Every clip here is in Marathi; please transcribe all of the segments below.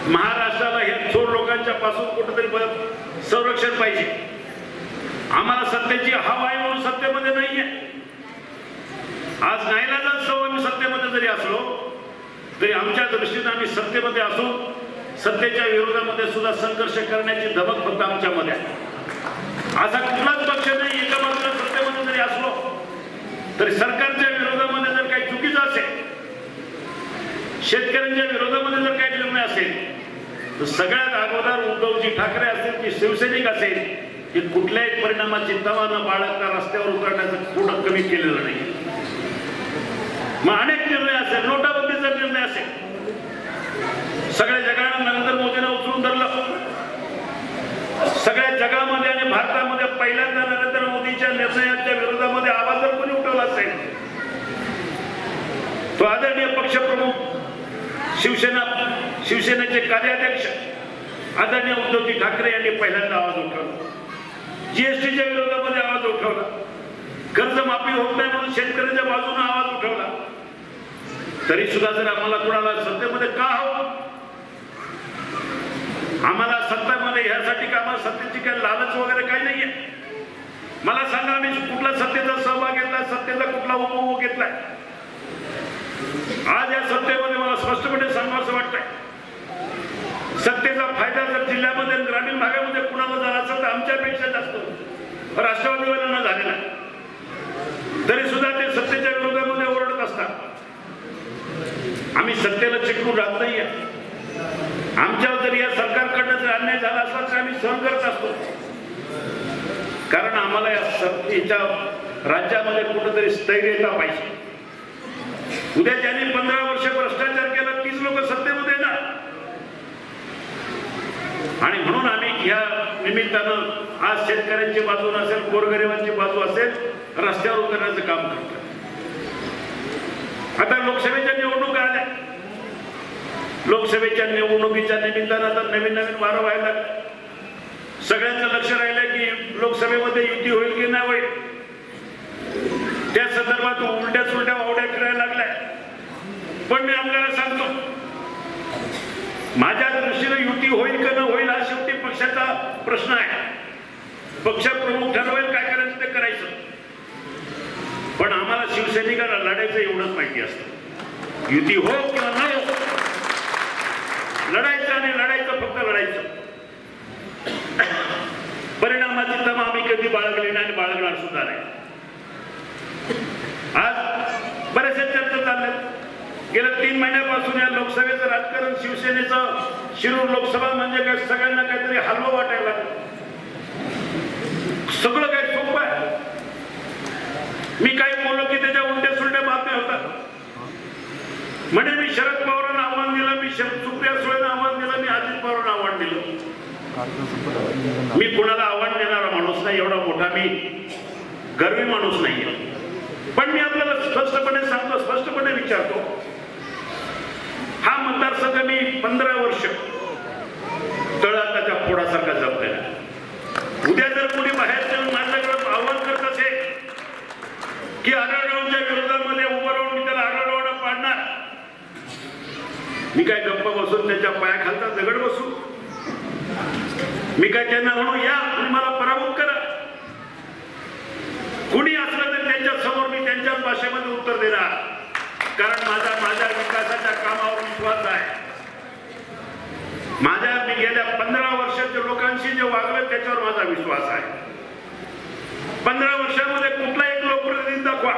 महाराष्ट्राला हे थोर लोकांच्या पासून कुठेतरी संरक्षण पाहिजे. आम्हाला सत्तेची हवा आहे म्हणून सत्तेमध्ये नाहीये. आज नाईलाजास्तव आम्ही सत्तेमध्ये जरी असलो तरी आमच्या दृष्टीने आम्ही सत्तेमध्ये असून सत्तेच्या विरोधामध्ये सुद्धा संघर्ष करण्याची धमक फक्त आमच्यामध्ये आहे. असा कुठलाच पक्ष नाही एका बाजूला सत्तेमध्ये जरी असलो तरी सरकारच्या विरोधामध्ये जर काही चुकीचं असेल, शेतकऱ्यांच्या विरोधामध्ये जर काही निर्णय असेल तर सगळ्यात अगोदर उद्धवजी ठाकरे असतील की शिवसैनिक असेल की कुठल्याही परिणामाची तवा न बाळगता रस्त्यावर उतरण्याचं थोडं कमी केलेलं नाही. मग अनेक निर्णय असेल, नोटाबंदीचा निर्णय असेल, सगळ्या जगानं नरेंद्र मोदींना उचलून धरलं. सगळ्या जगामध्ये आणि भारतामध्ये पहिल्यांदा नरेंद्र मोदींच्या निर्णयाच्या विरोधामध्ये आवाज जर कोणी उठवला असेल तो आदरणीय पक्षप्रमुख शिवसेनेचे कार्याध्यक्ष आदरणीय उद्धवजी ठाकरे यांनी पहिल्यांदा आवाज उठवला. जीएसटीच्या विरोधामध्ये आवाज उठवला. कर्जमाफी होत नाही म्हणून शेतकऱ्यांच्या बाजूने आवाज उठवला. तरी सुद्धा जर आम्हाला कोणाला सत्तेमध्ये का हवं, आम्हाला सत्तेमध्ये ह्यासाठी का आम्हाला सत्तेची काही लालच वगैरे काही नाहीये. मला सांगा आम्ही कुठला सत्तेचा सहभाग घेतला, सत्तेचा कुठला उपभोग घेतलाय. आज या सत्तेमध्ये मला स्पष्टपणे सांगावं वाटतंय, सत्तेचा फायदा जर जिल्ह्यामध्ये ग्रामीण भागामध्ये कुणाला झाला असेल तर आमच्यापेक्षा जास्त राष्ट्रवादीवाल्यांना झालेला. तरी सुद्धा ते सत्तेच्या विरोधामध्ये ओरडत असतात. आम्ही सत्तेला चिकटून राहत नाहीये. आमच्यावर जर या सरकारकडनं जर अन्याय झाला असला तर आम्ही सहन करत असतो. कारण आम्हाला या सत्तेच्या राज्यामध्ये कुठेतरी स्थैर्यता पाहिजे. उद्या ज्यांनी 15 वर्ष भ्रष्टाचार केला तीच लोक सत्तेमध्ये ना. आणि म्हणून आम्ही या निमित्तानं आज शेतकऱ्यांची बाजू नसेल, गोरगरिबांची बाजू असेल, रस्त्यावर उतरण्याचं काम करतो. आता लोकसभेच्या निवडणुका आल्या. लोकसभेच्या निवडणुकीच्या निमित्तानं आता नवीन वारं व्हायला लागलं. सगळ्यांचं लक्ष राहिलं की लोकसभेमध्ये युती होईल की नाही होईल. त्या संदर्भात उलट्या सुलट्या वावड्या फिरायला लागल्या. पण मी आपल्याला सांगतो, माझ्या दृष्टीने युती होईल का न होईल हा शेवटी पक्षाचा प्रश्न आहे. पक्ष प्रमुख ठरवेल काय करायचं ते करायचं. पण आम्हाला शिवसैनिकांना लढायचं एवढंच माहिती असतं. युती हो किंवा न हो, लढायचं आणि लढायचं, फक्त लढायचं. परिणामाची तमा आम्ही कधी बाळगली नाही आणि बाळगणार सुद्धा नाही. आज बऱ्याचशा चर्चा चालल्या. गेल्या 3 महिन्यापासून या लोकसभेचं राजकारण, शिवसेनेचं शिरूर लोकसभा म्हणजे काय सगळ्यांना काहीतरी हलवं वाटायला लागलं. सगळं काही सोपं आहे. मी काही बोललो की त्याच्या उलट्या सुलट्या बातम्या होतात. म्हणजे मी शरद पवारांना आव्हान दिलं, मी सुप्रिया सुळेंना आव्हान दिलं, मी अजित पवारांना आव्हान दिलं. मी कुणाला आव्हान देणारा माणूस नाही, एवढा मोठा मी गर्वी माणूस नाहीये. पण मी आपल्याला स्पष्टपणे सांगतो, स्पष्टपणे विचारतो, हा मतदारसंघ मी 15 वर्ष तळाच्या फोडासारखा जपलेला. उद्या जर कोणी बाहेर जाऊन माझ्याकडे आव्हान करत असेल की आढळरावांच्या विरोधामध्ये उभं राहून मी त्याला आढळरावांना पाडणार, मी काय गप्पा बसून त्याच्या पायाखालचा दगड बसू? मी काय त्यांना म्हणू या आणि मला पराभूत करा? कुणी असलं तर त्यांच्या समोर मी त्यांच्याच भाषेमध्ये उत्तर देणार. कारण माझ्या विकासाच्या कामावर विश्वास आहे. मी गेल्या 15 वर्षाच्या लोकांशी जे वागलं त्याच्यावर माझा विश्वास आहे. 15 वर्षामध्ये कुठला एक लोकप्रतिनिधी दाखवा,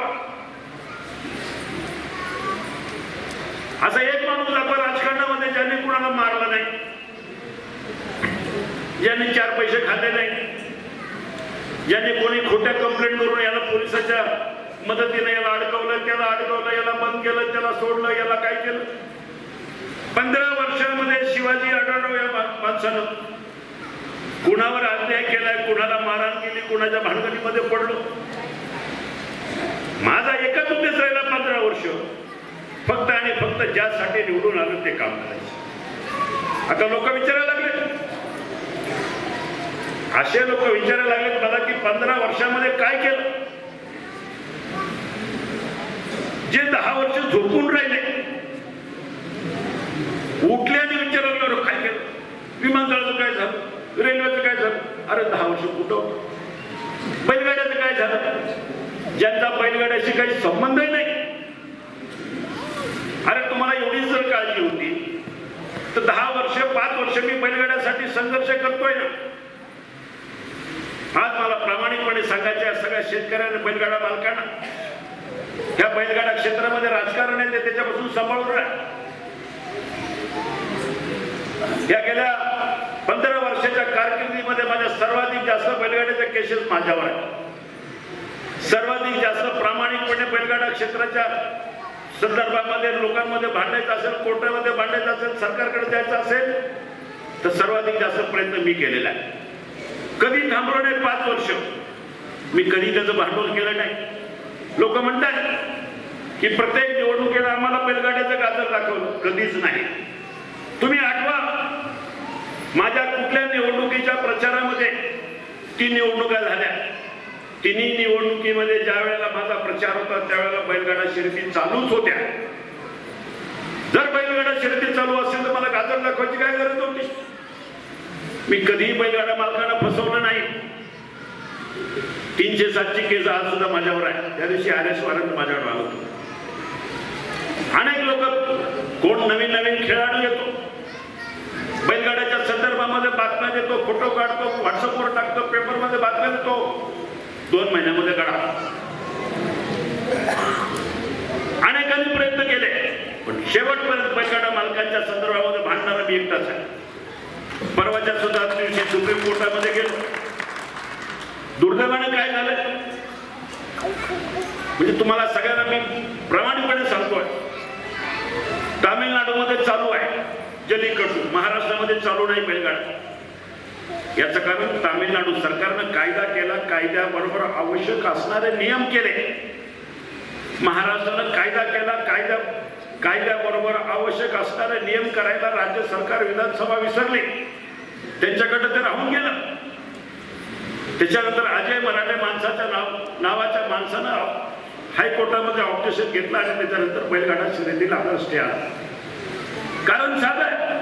असा एक माणूस दाखवा राजकारणामध्ये ज्यांनी कुणाला मारलं नाही, ज्यांनी 4 पैसे खाल्ले नाही, ज्यांनी कोणी खोट्या कंप्लेंट करून याला पोलिसाच्या मदतीने याला अडकवलं, त्याला अडकवलं, याला बंद केलं, त्याला सोडलं, याला काय केलं. 15 वर्षांमध्ये शिवाजी आढळराव या माणसानं कुणावर अन्याय केलाय, कुणाला मारहाण केली, कुणाच्या भानगडीमध्ये पडलो. माझा एकच उद्देश राहिला 15 वर्ष, फक्त आणि फक्त ज्यासाठी निवडून आलो ते काम करायचं. आता लोक विचारायला लागले असे लोक विचारायला लागले मला की 15 वर्षामध्ये काय केलं, जे 10 वर्ष झोपून राहिले उठले आणि विचारायला काय केलं, विमानतळाचं काय झालं, रेल्वेचं काय झालं, अरे 10 वर्ष कुठं होतं, बैलगाड्याचं काय झालं, ज्यांचा बैलगाड्याशी काही संबंधही नाही. अरे तुम्हाला एवढीच जर काळजी होती तर 10 वर्ष 5 वर्ष मी बैलगाड्यासाठी संघर्ष करतोय ना. आज मला प्रामाणिकपणे सांगायचे सगळ्या शेतकऱ्यांना, बैलगाडा मालकांना, ह्या बैलगाडा क्षेत्रामध्ये राजकारण आहे त्याच्यापासून सांभाळून राहा. या गेल्या 15 वर्षाच्या कारकिर्दीमध्ये माझ्या सर्वाधिक जास्त बैलगाड्याच्या केसेस माझ्यावर आहेत. सर्वाधिक जास्त प्रामाणिकपणे बैलगाडा क्षेत्राच्या संदर्भामध्ये लोकांमध्ये भांडायचं असेल, कोर्टामध्ये भांडायचं असेल, सरकारकडे जायचं असेल तर सर्वाधिक जास्त प्रयत्न मी केलेला आहे. कधी थांबलो नाही. 5 वर्ष मी कधी त्याचं भांडवल केलं नाही. लोक म्हणतात की प्रत्येक निवडणुकीला आम्हाला बैलगाड्याचं गाजर दाखवलं, कधीच नाही. तुम्ही आठवा माझ्या कुठल्या निवडणुकीच्या प्रचारामध्ये 3 निवडणुका झाल्या. तिन्ही निवडणुकीमध्ये ज्या वेळेला माझा प्रचार होता त्यावेळेला बैलगाडा शर्यती चालूच होत्या. जर बैलगाडा शर्यती चालू असेल तर मला गाजर दाखवायची काय गरज होती. मी कधीही बैलगाडा मालकांना फसवलं नाही. 307ची केस आज सुद्धा माझ्यावर आहे. त्या दिवशी RS वॉरंट माझ्यावर आलं होतं. अनेक लोक कोण नवीन नवीन खेळाडू येतो, बैलगाड्याच्या संदर्भामध्ये बातम्या देतो, फोटो काढतो, व्हॉट्सअपवर टाकतो, पेपरमध्ये बातम्या देतो, 2 महिन्यामध्ये काढा. अनेकांनी प्रयत्न केले पण शेवटपर्यंत बैलगाडा मालकांच्या संदर्भामध्ये भांडणारा मी एकटाच आहे. परवाच्या सुद्धा दिवशी सुप्रीम कोर्टामध्ये गेलो. दुर्दैवाने काय झालं म्हणजे तुम्हाला सगळ्यांना मी प्रामाणिकपणे सांगतोय, तामिळनाडूमध्ये चालू आहे जल्लीकट्टू, महाराष्ट्रामध्ये चालू नाही बैलगाडा. याचं कारण तामिळनाडू सरकारनं कायदा केला, कायद्याबरोबर आवश्यक असणारे नियम केले. महाराष्ट्रानं कायदा केला, कायद्याबरोबर आवश्यक असणारे नियम करायला राज्य सरकार, विधानसभा विसरली. त्यांच्याकडे ते राहून गेलं. त्याच्यानंतर अजय मराठे नावाच्या माणसानं हायकोर्टामध्ये ऑब्जेक्शन घेतलं आणि त्याच्यानंतर बैलगाडा शर्यतीला आपला स्टे आला. कारण साधं आहे,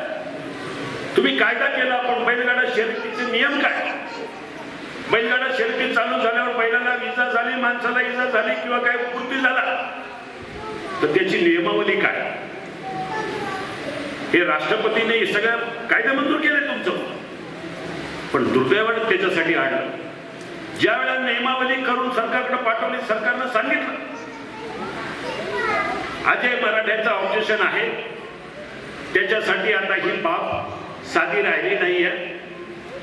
तुम्ही कायदा केला पण बैलगाडा शर्यतीचे नियम काय. बैलगाडा शर्यती चालू झाल्यावर बैलाला इजा झाली, माणसाला इजा झाली किंवा काय मृत्यू झाला तर त्याची नियमावली काय. हे राष्ट्रपतीने हे सगळं कायदे मंजूर केले तुमचं, पण दुर्दैवाने त्याच्यासाठी आणलं. ज्या वेळेला नियमावली करून सरकारकडे पाठवली, सरकारनं सांगितलं अजय मराठ्यांचं ऑब्जेक्शन आहे, त्याच्यासाठी आता ही बाब साधी राहिली नाहीये.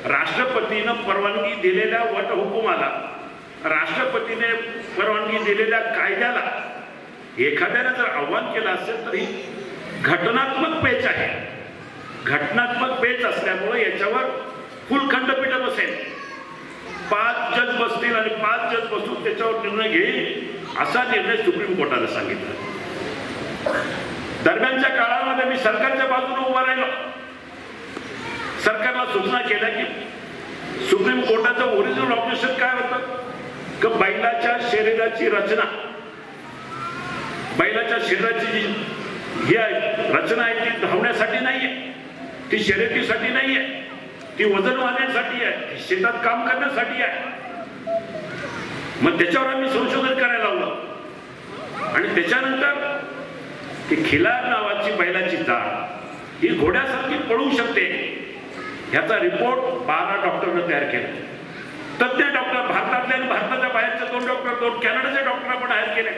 राष्ट्रपतीनं परवानगी दिलेल्या वटहुकुमाला, राष्ट्रपतीने परवानगी दिलेल्या कायद्याला एखाद्याने जर आव्हान केलं असेल तर ही घटनात्मक पेच आहे. घटनात्मक पेच असल्यामुळे याच्यावर फुल खंडपीठ बसेल. 5 जज बसतील आणि 5 जज बसून त्याच्यावर निर्णय घेईल असा निर्णय सुप्रीम कोर्टाने सांगितला. दरम्यानच्या काळामध्ये मी सरकारच्या बाजूने उभा राहिलो. सरकारला सूचना केल्या की सुप्रीम कोर्टाचं ओरिजिनल ऑब्जेक्शन काय होतं की बैलाच्या शरीराची रचना, बैलाच्या शरीराची जी ही आहे रचना आहे ती धावण्यासाठी नाहीये, ती शर्यतीसाठी नाहीये, ती वजन वाहण्यासाठी आहे, शेतात काम करण्यासाठी आहे. मग त्याच्यावर आम्ही संशोधन करायला लावलं आणि त्याच्यानंतर की खिलार नावाची बैलाची जात ही घोड्यासारखी पळू शकते ह्याचा रिपोर्ट 12 डॉक्टरने तयार केला. तज्ञ डॉक्टर भारतातले आणि भारताच्या बाहेरचे 2 डॉक्टर, 2 कॅनडाचे डॉक्टर आपण हायर केले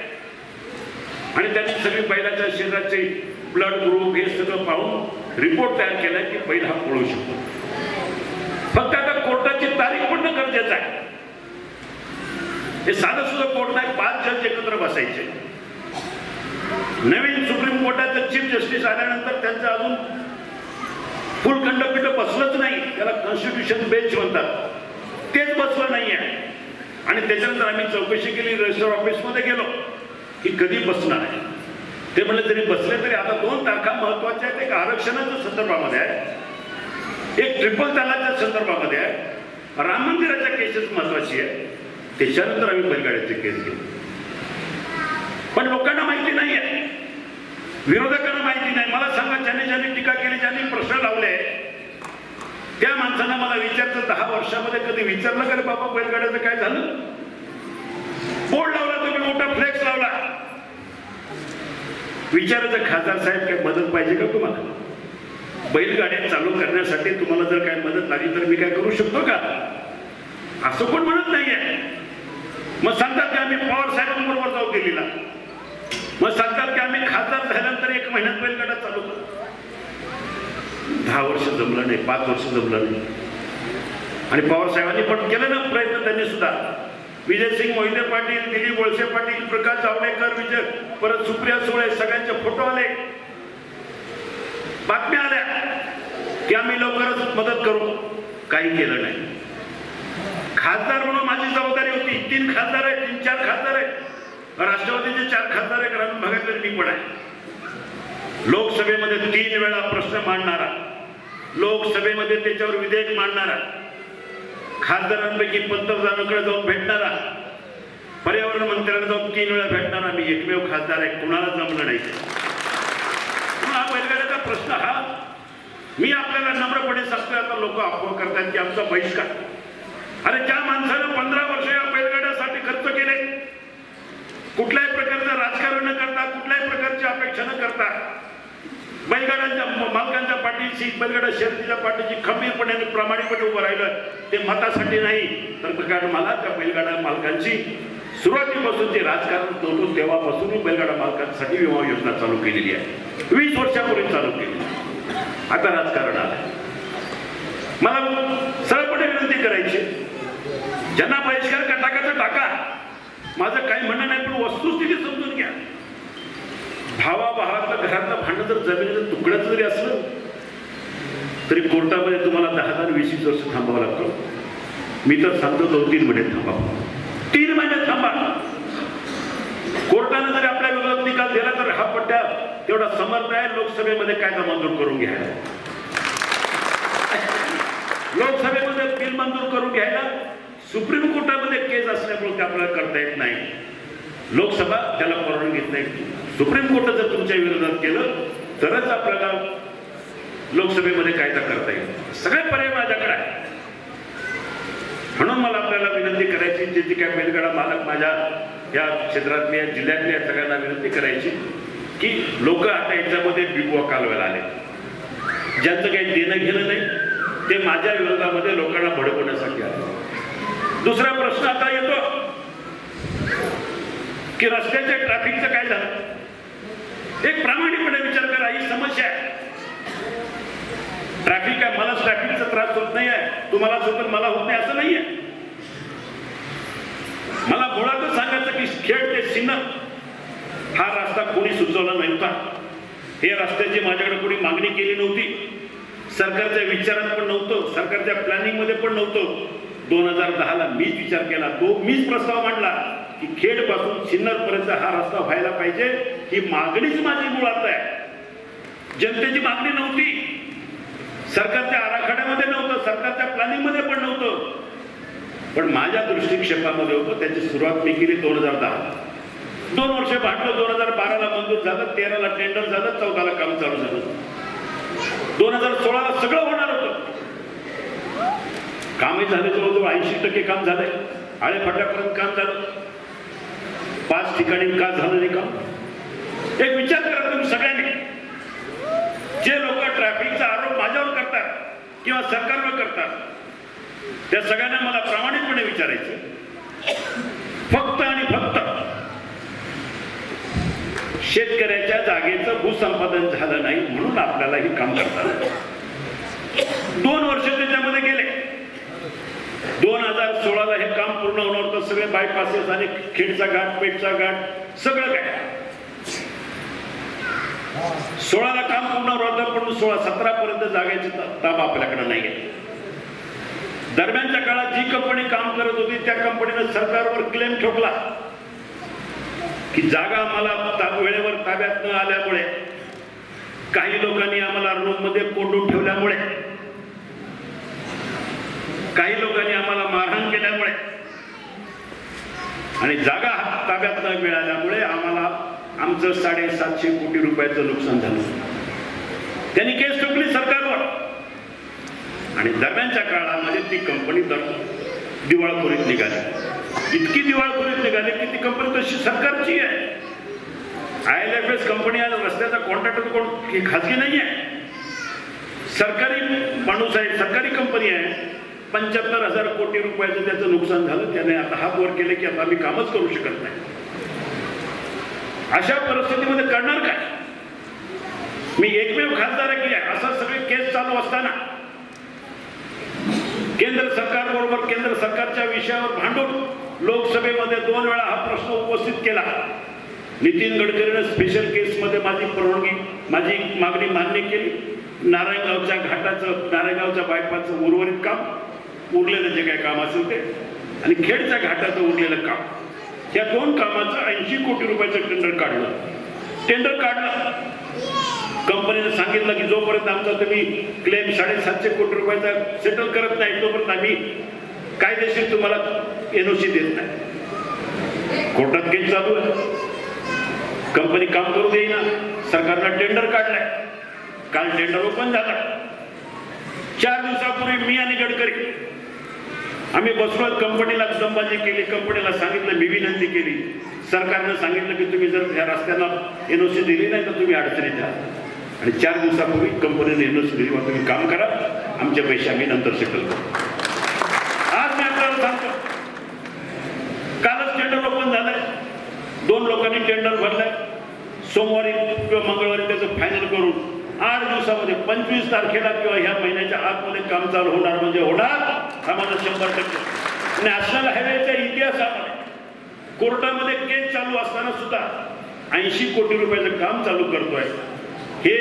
आणि त्यांनी सगळी बैलाच्या शरीराचे ब्लड ग्रुप हे सगळं पाहून रिपोर्ट तयार केलाय की बैल हा पळू शकतो. फक्त आता कोर्टाची तारीख पडणं गरजेचं आहे. हे साधं सुद्धा कोर्ट नाही, 5 जज एकत्र बसायचे. नवीन सुप्रीम कोर्टाचे चीफ जस्टिस आल्यानंतर त्यांचं अजून फुल खंडपीठ बसलंच नाही, त्याला कॉन्स्टिट्यूशन बेंच म्हणतात, तेच बसलं नाहीये. आणि त्याच्यानंतर आम्ही चौकशी केली, रजिस्टर ऑफिसमध्ये गेलो की कधी बसणार आहे. ते म्हणले जरी बसले तरी आता 2 तारखा महत्वाच्या आहेत. एक आरक्षणाच्या संदर्भामध्ये आहे, एक ट्रिपल तलाकच्या संदर्भामध्ये आहे राम मंदिराच्या केसेस महत्वाची आहे, त्याच्यानंतर आम्ही बैलगाड्याची केस घेऊ. पण लोकांना माहिती नाही आहे, विरोधकांना माहिती नाही. मला सांगा, ज्यांनी टीका केली, ज्यांनी प्रश्न लावले, त्या माणसांना मला विचारतं 10 वर्षामध्ये कधी विचारलं का रे बाबा बैलगाड्याचं काय झालं? बोर्ड लावला, तुम्ही मोठा फ्लेक्स लावला, विचारायचं खासदार साहेब काय मदत पाहिजे का तुम्हाला? बैलगाड्या चालू करण्यासाठी तुम्हाला जर काय मदत लागली तर मी काय करू शकतो का? असं कोण म्हणत नाहीये. मग सांगतात की आम्ही पवार साहेबांबरोबर जाऊ दिल्लीला, मग सांगतात की आम्ही खासदार झाल्यानंतर 1 महिन्यात बैलगाडा चालू करू. 10 वर्ष जमलं नाही, 5 वर्ष जमलं नाही. आणि पवार साहेबांनी पण केलं ना प्रयत्न. त्यांनी सुद्धा विजयसिंग मोहिते पाटील, दिलीप वळसे पाटील, प्रकाश जावडेकर, परत सुप्रिया सुळे, सगळ्यांचे फोटो आले, बातम्या आल्या की आम्ही लवकरच मदत करू. काही केलं नाही. खासदार म्हणून माझी जबाबदारी होती. 3 खासदार आहेत, 3-4 खासदार आहेत. राष्ट्रवादीचे 4 खासदार आहे, ग्रामीण भागातले मी पण आहे. लोकसभेमध्ये 3 वेळा प्रश्न मांडणारा, लोकसभेमध्ये त्याच्यावर विधेयक मांडणारा, खासदारांपैकी पंतप्रधानांकडे जाऊन भेटणारा, पर्यावरण मंत्र्यांना जाऊन 3 वेळा भेटणारा मी एकमेव खासदार आहे. कुणाला जमलं नाही. हा बैलगाड्याचा प्रश्न हा मी आपल्याला नम्रपणे सांगतोय. आता लोक अफवा करतात की आमचा बहिष्कार. अरे ज्या माणसानं 15 वर्ष या बैलगाड्यासाठी खर्च केले, कुठल्याही प्रकारचं राजकारण न करता, कुठल्याही प्रकारची अपेक्षा न करता, बैलगाड्यांच्या मालकांच्या पाठीशी, बैलगाडा शर्यतीच्या पाठीशी खंबीरपणे आणि प्रामाणिकपणे उभं राहिलं. ते मतासाठी नाही, तर कारण मला त्या बैलगाडा मालकांची सुरुवातीपासून जे राजकारण नव्हतं तेव्हापासून मी बैलगाडा मालकांसाठी विमा योजना चालू केलेली आहे. 20 वर्षापूर्वी चालू केली. आता राजकारण आलं. मला सरळपणे विनंती करायची, ज्यांना बहिष्कार टाकायचा टाका, माझं काही म्हणणं नाही, पण वस्तुस्थिती समजून घ्या. भावाभावातलं घरातलं भांडण जर जमिनीचं तुकड्याचं जरी असलं तरी कोर्टामध्ये तुम्हाला 10-20 वर्ष थांबावं लागतं. मी तर सांगतो 2-3 महिने थांबा, 3 महिने थांबा. कोर्टाने जरी आपल्या विरोधात निकाल दिला तर हा पट्ट्या तेवढा समर्थ आहे लोकसभेमध्ये कायदा मंजूर करून घ्यायला. लोकसभेमध्ये बिल मंजूर करून घ्यायला सुप्रीम कोर्टामध्ये केस असल्यामुळे ते आपल्याला करता येत नाही. लोकसभा त्याला परवानगी घेत नाही. सुप्रीम कोर्ट जर तुमच्या विरोधात केलं तरच आपल्याला लोकसभेमध्ये कायदा करता येईल. सगळे पर्याय माझ्याकडे आहे. म्हणून मला आपल्याला विनंती करायची, जे काय बैलगाडा मालक माझ्या या क्षेत्रातले, या जिल्ह्यातल्या सगळ्यांना विनंती करायची की लोक आता याच्यामध्ये बिबुआ कालवायला आले. ज्यांचं काही देणं घेणं नाही ते माझ्या विरोधामध्ये लोकांना भडकवण्यासाठी आले. दुसरा प्रश्न आता येतो की रस्त्याच्या ट्रॅफिकचं काय झालं. एक प्रामाणिकपणे विचार करा, ही समस्या आहे. ट्रॅफिक आहे, मला ट्रॅफिकचा त्रास होत नाही आहे, तुम्हालाच होत मला होत नाही असं नाहीये. मला मुळातच सांगायचं की खेड ते सिन्नर हा रस्ता कोणी सुचवला नव्हता. हे रस्त्याची माझ्याकडे कोणी मागणी केली नव्हती. सरकारच्या विचारात पण नव्हतं, सरकारच्या प्लॅनिंग मध्ये पण नव्हतं. 2010ला मीच विचार केला, मीच प्रस्ताव मांडला की खेड पासून सिन्नर पर्यंत हा रस्ता व्हायला पाहिजे. ही मागणीच माझी मुळात आहे. जनतेची मागणी नव्हती, सरकारच्या आराखड्यामध्ये नव्हतं, सरकारच्या प्लॅनिंग मध्ये पण नव्हतं, पण माझ्या दृष्टिक्षेपामध्ये होतं. त्याची सुरुवात मी केली 2010. 2 वर्ष भांडलं. 2012ला मंजूर झालं, 13ला टेंडर झालं, 14ला काम चालू झालं. 2016ला सगळं होणार होतं. कामही झाले, जवळजवळ 80% काम झालंय. आळेफाट्यापर्यंत काम झालं. 5 ठिकाणी का झालं नाही काम. एक विचार करा तुम्ही सगळ्यांनी. जे लोक ट्रॅफिकचा आरोप माझ्यावर करतात किंवा सरकारवर करतात त्या सगळ्यांना मला प्रामाणिकपणे विचारायचं, फक्त आणि फक्त शेतकऱ्याच्या जागेचं भूसंपादन झालं नाही म्हणून आपल्याला हे काम करतात. 2 वर्ष त्याच्यामध्ये गेले. 2016ला हे काम पूर्ण होणार होतं. सगळे बायपासेस आणि खेडचा घाट, पेठचा घाट सगळं काय. 16ला काम पूर्ण होतं, पण 16-17 पर्यंत जागेची ताब आपल्याकडे नाहीये. दरम्यानच्या काळात जी कंपनी काम करत होती त्या कंपनीने सरकारवर क्लेम ठोकला की जागा आम्हाला वेळेवर ताब्यात न आल्यामुळे, काही लोकांनी आम्हाला रूम मध्ये कोंडून ठेवल्यामुळे, काही लोकांनी आम्हाला आणि जागा ताब्यात न मिळाल्यामुळे आम्हाला आमचं 750 कोटी रुपयाचं नुकसान झालं. त्यांनी केस ठोकली सरकारवर आणि दरम्यानच्या काळामध्ये ती कंपनी दिवाळखोरीत निघाली. इतकी दिवाळखोरीत निघाली की ती कंपनी तशी सरकारची आहे. IL&FS कंपनी आज रस्त्याचा कॉन्ट्रॅक्टर कोण खाजगी नाही आहे, सरकारी माणूस आहे, सरकारी कंपनी आहे. 75,000 कोटी रुपयाचं त्याचं नुकसान झालं. त्याने आता हात वर केले की आता आम्ही कामच करू शकत नाही. अशा परिस्थितीमध्ये करणार काय? मी एकमेव खासदार आहे की असं सगळे केस चालू असताना केंद्र सरकार बरोबर केंद्र सरकारच्या विषयावर भांडून लोकसभेमध्ये 2 वेळा हा प्रश्न उपस्थित केला. नितीन गडकरीने स्पेशल केसमध्ये माझी मागणी मान्य केली. नारायणगावच्या घाटाचं, नारायणगावच्या बायपासचं उर्वरित काम, उरलेलं जे काही काम असेल ते, आणि खेडच्या घाटाचं उरलेलं काम, या 2 कामाचं 80 कोटी रुपयाचं टेंडर काढलं. कंपनीने सांगितलं की जोपर्यंत आमचा तुम्ही क्लेम 750 कोटी रुपयाचा सेटल करत नाही तोपर्यंत आम्ही कायदेशीर तुम्हाला NOC देत नाही. कोर्टात केस चालू आहे. कंपनी काम करू देईना. सरकारनं टेंडर काढलाय. काल टेंडर ओपन झाला. 4 दिवसापूर्वी मी आणि गडकरी आम्ही बसलो, कंपनीला दमबाजी केली. कंपनीला सांगितलं, मी विनंती केली. सरकारनं सांगितलं की तुम्ही जर या रस्त्याला NOC दिली नाही तर तुम्ही अडचणीत जा. आणि 4 दिवसापूर्वी कंपनीने NOC दिली, मग तुम्ही काम करा, आमचे पैसे आम्ही नंतर सेटल करू. आज मी आपल्याला सांगतो, कालच टेंडर ओपन झालंय. 2 लोकांनी टेंडर भरलंय. सोमवारी किंवा मंगळवारी त्याचं फायनल करून 8 दिवसामध्ये 25 तारखेला किंवा ह्या महिन्याच्या आतमध्ये काम चालू होणार. म्हणजे होणार हा माझा 100%. नॅशनल हायवेच्या इतिहासामध्ये कोर्टामध्ये केस चालू असताना सुद्धा 80 कोटी रुपयाचं काम चालू करतोय. हे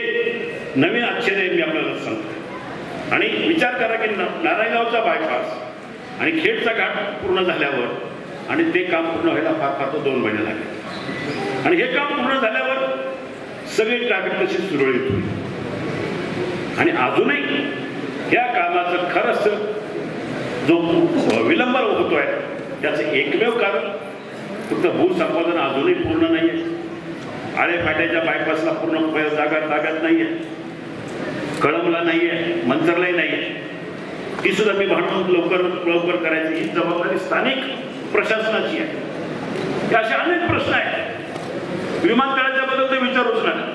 नवीन आश्चर्य मी आपल्याला सांगतो. आणि विचार करा की नारायणगावचा बायपास आणि खेडचा घाट पूर्ण झाल्यावर आणि ते काम पूर्ण व्हायला फार 2 महिने लागले. आणि हे काम पूर्ण झाल्यावर सगळी ट्रॅफिक तशी सुरळीत होईल. आणि अजूनही या कामाचं खरंच जो विलंब होतोय त्याचं एकमेव कारण फक्त भूसंपादन अजूनही पूर्ण नाहीये. आळेफाट्याच्या बायपासला पूर्ण जागा ताब्यात नाहीये, कळमला नाहीये, मंचरलाही नाहीये. ती सुद्धा मी भांडून लवकर करायची ही जबाबदारी स्थानिक प्रशासनाची आहे. असे अनेक प्रश्न आहेत. विमानतळाच्या बद्दल ते विचारूच नका.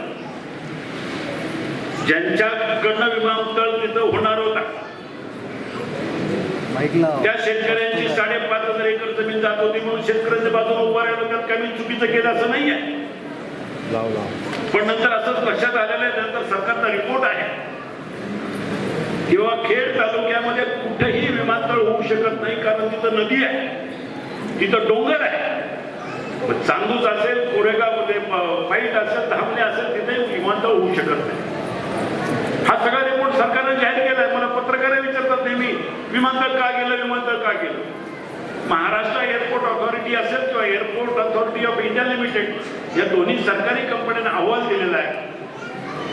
ज्यांच्याकडनं विमानतळ तिथं होणार होता त्या शेतकऱ्यांची 5,500 एकर जमीन जात होती म्हणून शेतकऱ्यांच्या बाजूला उभा राहिलो. त्यात कमी चुकीचं केलं असं नाहीये. पण नंतर असंच लक्षात आलेलं आहे, नंतर सरकारचा रिपोर्ट आहे किंवा खेड तालुक्यामध्ये कुठेही विमानतळ होऊ शकत नाही, कारण तिथं नदी आहे, तिथं डोंगर आहे. चांदूस असेल, कोरेगावमध्ये फाईट असेल, धामणे असेल, तिथे विमानतळ होऊ शकत नाही. हा सगळा रिपोर्ट सरकारने जाहीर केलाय. मला पत्रकार विचारतात नेहमी, विमानतळ का गेलं, विमानतळ का गेलं. महाराष्ट्र एअरपोर्ट ऑथॉरिटी असेल किंवा airport authority of India limited या दोन्ही सरकारी कंपन्यांना अहवाल दिलेला आहे.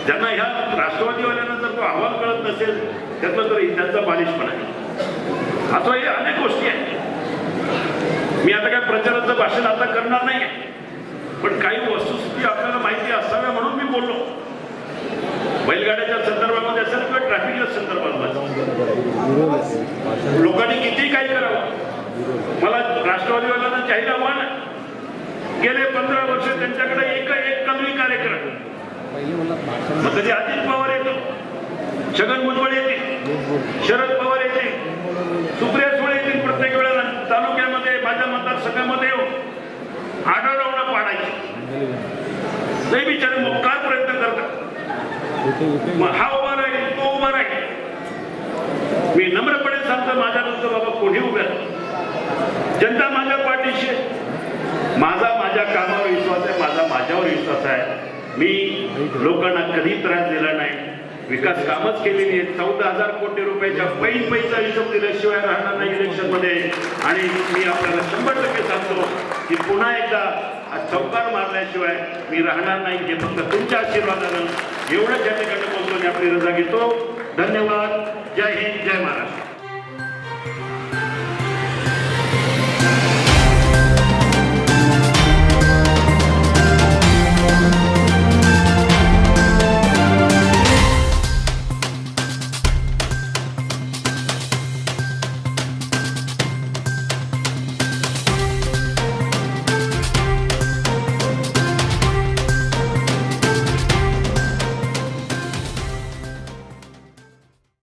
ज्यांना ह्या राष्ट्रवादीवाल्यांना जर तो अहवाल कळत नसेल त्यातलं तर त्यांचा बालिशपणा आहे. आता हे अनेक गोष्टी आहेत. मी आता काय प्रचाराचं भाषण आता करणार नाही, पण काही वस्तुस्थिती आपल्याला माहिती असाव्या म्हणून मी बोललो. बैलगाड्याच्या संदर्भामध्ये असेल किंवा ट्रॅफिकच्या संदर्भात लोकांनी किती काही करावं. मला राष्ट्रवादीवाल्यांना जाहीर आव्हान आहे, गेले 15 वर्ष त्यांच्याकडे एक कलमी कार्यक्रम. मग कधी अजित पवार येतो, छगन भुजबळ येते, शरद पवार येते, सुप्रिया सुळे येतील. प्रत्येक वेळेला तालुक्यामध्ये माझ्या मतदारसंघामध्ये आढळरावना पाडायचे. ते बिचारे मोकार प्रयत्न करतात. मग हा उभा राहील, तो उभा राहील. मी नम्रपणे सांगतो, माझ्यानंतर बाबा कोणी उभ्या, जनता माझ्या पाठीशी. माझ्या कामावर विश्वास आहे, माझ्यावर विश्वास आहे. मी लोकांना कधी त्रास दिला नाही, विकास कामच केलेली आहे. 14,000 कोटी रुपयाच्या पैसा हिशोब दिल्याशिवाय राहणार नाही इलेक्शन मध्ये. आणि मी आपल्याला 100% सांगतो की पुन्हा एकदा चौकार मारल्याशिवाय मी राहणार नाही. हे फक्त तुमच्या आशीर्वादानं एवढंच या ठिकाणी बोलतो आणि आपली रजा घेतो. धन्यवाद. जय हिंद, जय महाराष्ट्र.